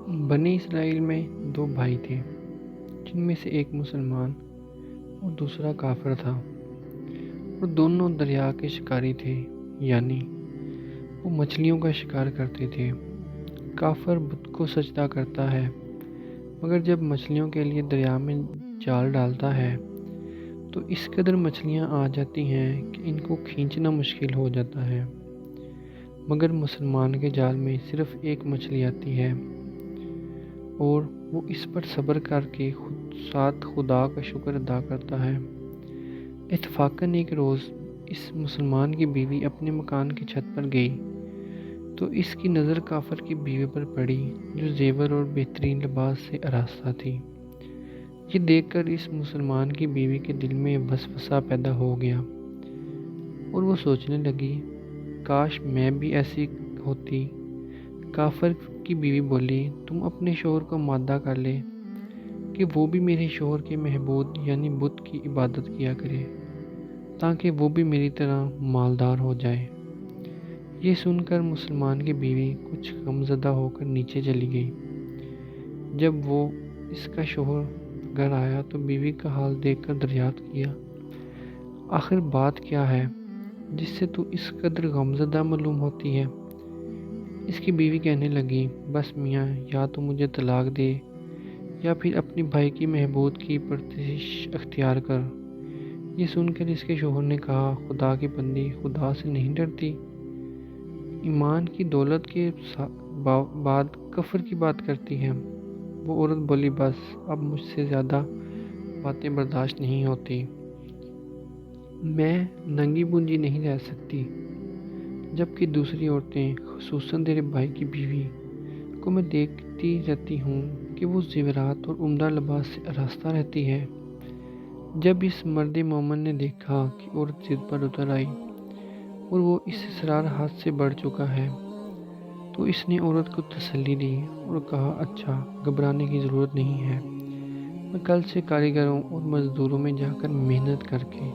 بنی اسرائیل میں دو بھائی تھے جن میں سے ایک مسلمان اور دوسرا کافر تھا، اور دونوں دریا کے شکاری تھے، یعنی وہ مچھلیوں کا شکار کرتے تھے۔ کافر بت کو سجدہ کرتا ہے، مگر جب مچھلیوں کے لیے دریا میں جال ڈالتا ہے تو اس قدر مچھلیاں آ جاتی ہیں کہ ان کو کھینچنا مشکل ہو جاتا ہے، مگر مسلمان کے جال میں صرف ایک مچھلی آتی ہے اور وہ اس پر صبر کر کے ساتھ خدا کا شکر ادا کرتا ہے۔ اتفاقاً ایک روز اس مسلمان کی بیوی اپنے مکان کی چھت پر گئی تو اس کی نظر کافر کی بیوی پر پڑی جو زیور اور بہترین لباس سے آراستہ تھی۔ یہ دیکھ کر اس مسلمان کی بیوی کے دل میں وسوسہ پیدا ہو گیا اور وہ سوچنے لگی، کاش میں بھی ایسی ہوتی۔ کافر کی بیوی بولی، تم اپنے شوہر کو مادہ کر لے کہ وہ بھی میرے شوہر کے معبود یعنی بت کی عبادت کیا کرے تاکہ وہ بھی میری طرح مالدار ہو جائے۔ یہ سن کر مسلمان کی بیوی کچھ غمزدہ ہو کر نیچے چلی گئی۔ جب وہ اس کا شوہر گھر آیا تو بیوی کا حال دیکھ کر دریافت کیا، آخر بات کیا ہے جس سے تو اس قدر غمزدہ معلوم ہوتی ہے؟ اس کی بیوی کہنے لگی، بس میاں، یا تو مجھے طلاق دے یا پھر اپنی بھائی کی محبوب کی پرستش اختیار کر۔ یہ سن کر اس کے شوہر نے کہا، خدا کی بندی، خدا سے نہیں ڈرتی؟ ایمان کی دولت کے بعد کفر کی بات کرتی ہے۔ وہ عورت بولی، بس اب مجھ سے زیادہ باتیں برداشت نہیں ہوتی، میں ننگی پونجی نہیں رہ سکتی۔ جبکہ دوسری عورتیں، خصوصاً تیرے بھائی کی بیوی کو میں دیکھتی رہتی ہوں کہ وہ زیورات اور عمدہ لباس سے آراستہ رہتی ہے۔ جب اس مرد مومن نے دیکھا کہ عورت ضد پر اتر آئی اور وہ اس اسرار حد سے بڑھ چکا ہے تو اس نے عورت کو تسلی دی اور کہا، اچھا، گھبرانے کی ضرورت نہیں ہے، میں کل سے کاریگروں اور مزدوروں میں جا کر محنت کر کے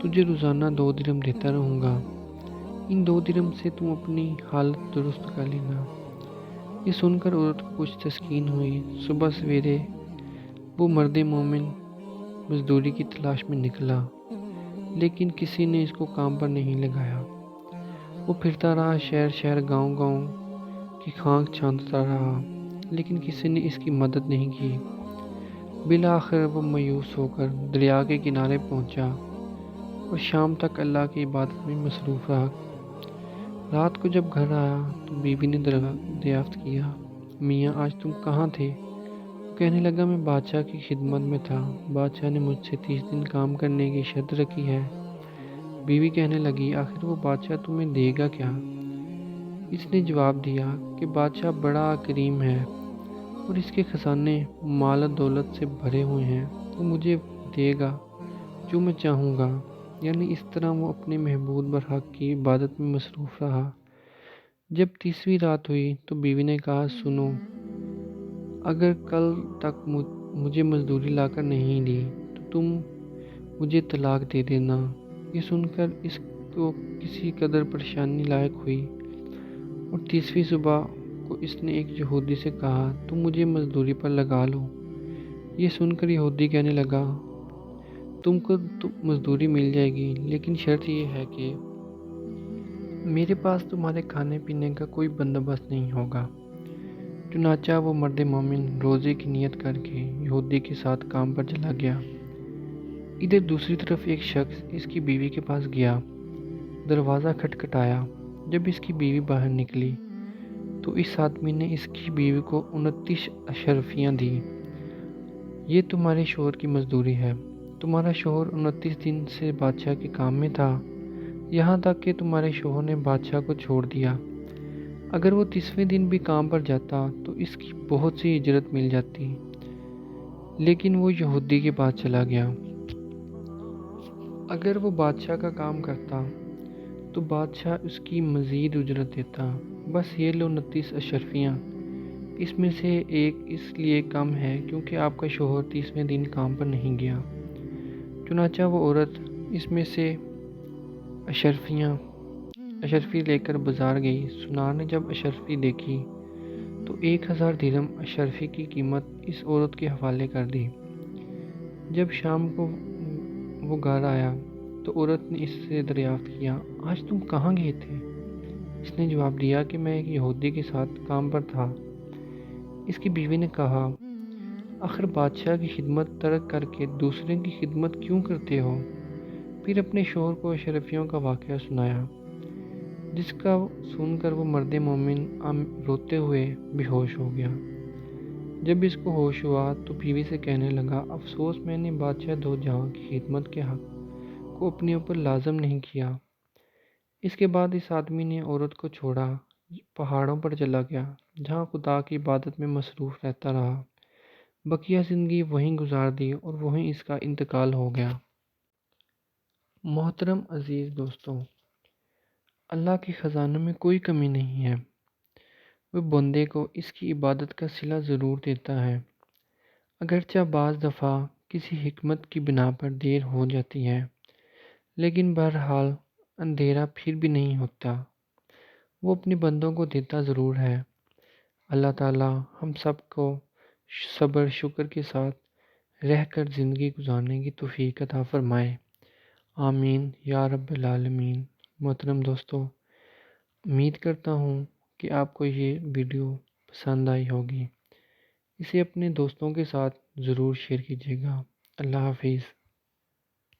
تجھے روزانہ 2 درہم دیتا رہوں گا، ان 2 درہم سے تم اپنی حالت درست کر لینا۔ یہ سن کر عورت کو کچھ تسکین ہوئی۔ صبح سویرے وہ مرد مومن مزدوری کی تلاش میں نکلا، لیکن کسی نے اس کو کام پر نہیں لگایا۔ وہ پھرتا رہا، شہر شہر، گاؤں گاؤں کی خاک چھانتا رہا، لیکن کسی نے اس کی مدد نہیں کی۔ بالآخر وہ مایوس ہو کر دریا کے کنارے پہنچا اور شام تک اللہ کی عبادت میں مصروف رہا۔ رات کو جب گھر آیا تو بیوی نے دریافت کیا، میاں، آج تم کہاں تھے؟ وہ کہنے لگا، میں بادشاہ کی خدمت میں تھا، بادشاہ نے مجھ سے 30 دن کام کرنے کی شرط رکھی ہے۔ بیوی کہنے لگی، آخر وہ بادشاہ تمہیں دے گا کیا؟ اس نے جواب دیا کہ بادشاہ بڑا کریم ہے اور اس کے خزانے مال و دولت سے بھرے ہوئے ہیں، وہ مجھے دے گا جو میں چاہوں گا۔ یعنی اس طرح وہ اپنے محبوب برحق کی عبادت میں مصروف رہا۔ جب 30ویں رات ہوئی تو بیوی نے کہا، سنو، اگر کل تک مجھے مزدوری لا کر نہیں دی تو تم مجھے طلاق دے دینا۔ یہ سن کر اس کو کسی قدر پریشانی لاحق ہوئی اور 30ویں صبح کو اس نے ایک یہودی سے کہا، تم مجھے مزدوری پر لگا لو۔ یہ سن کر یہودی کہنے لگا، تم کو مزدوری مل جائے گی، لیکن شرط یہ ہے کہ میرے پاس تمہارے کھانے پینے کا کوئی بندوبست نہیں ہوگا۔ چنانچہ وہ مرد مومن روزے کی نیت کر کے یہودی کے ساتھ کام پر چلا گیا۔ ادھر دوسری طرف ایک شخص اس کی بیوی کے پاس گیا، دروازہ کھٹکھٹایا۔ جب اس کی بیوی باہر نکلی تو اس آدمی نے اس کی بیوی کو 29 اشرفیاں دی۔ یہ تمہارے شوہر کی مزدوری ہے۔ تمہارا شوہر 29 دن سے بادشاہ کے کام میں تھا، یہاں تک کہ تمہارے شوہر نے بادشاہ کو چھوڑ دیا۔ اگر وہ 30ویں دن بھی کام پر جاتا تو اس کی بہت سی اجرت مل جاتی، لیکن وہ یہودی کے پاس چلا گیا۔ اگر وہ بادشاہ کا کام کرتا تو بادشاہ اس کی مزید اجرت دیتا۔ بس یہ لو 29 اشرفیاں، اس میں سے ایک اس لیے کم ہے کیونکہ آپ کا شوہر 30ویں دن کام پر نہیں گیا۔ چنانچہ وہ عورت اس میں سے اشرفی لے کر بازار گئی۔ سنار نے جب اشرفی دیکھی تو 1000 درہم اشرفی کی قیمت اس عورت کے حوالے کر دی۔ جب شام کو وہ گھر آیا تو عورت نے اس سے دریافت کیا، آج تم کہاں گئے تھے؟ اس نے جواب دیا کہ میں ایک یہودی کے ساتھ کام پر تھا۔ اس کی بیوی نے کہا، آخر بادشاہ کی خدمت ترک کر کے دوسرے کی خدمت کیوں کرتے ہو؟ پھر اپنے شوہر کو اشرفیوں کا واقعہ سنایا، جس کا سن کر وہ مرد مومن روتے ہوئے بے ہوش ہو گیا۔ جب اس کو ہوش ہوا تو بیوی سے کہنے لگا، افسوس میں نے بادشاہ دو جہاں کی خدمت کے حق کو اپنے اوپر لازم نہیں کیا۔ اس کے بعد اس آدمی نے عورت کو چھوڑا، پہاڑوں پر چلا گیا، جہاں خدا کی عبادت میں مصروف رہتا رہا۔ بقیہ زندگی وہیں گزار دی اور وہیں اس کا انتقال ہو گیا۔ محترم عزیز دوستوں، اللہ کے خزانوں میں کوئی کمی نہیں ہے۔ وہ بندے کو اس کی عبادت کا صلہ ضرور دیتا ہے، اگرچہ بعض دفعہ کسی حکمت کی بنا پر دیر ہو جاتی ہے، لیکن بہرحال اندھیرا پھر بھی نہیں ہوتا۔ وہ اپنے بندوں کو دیتا ضرور ہے۔ اللہ تعالی ہم سب کو صبر شکر کے ساتھ رہ کر زندگی گزارنے کی توفیق عطا فرمائے، آمین یا رب العالمین۔ محترم دوستو، امید کرتا ہوں کہ آپ کو یہ ویڈیو پسند آئی ہوگی۔ اسے اپنے دوستوں کے ساتھ ضرور شیئر کیجیے گا۔ اللہ حافظ۔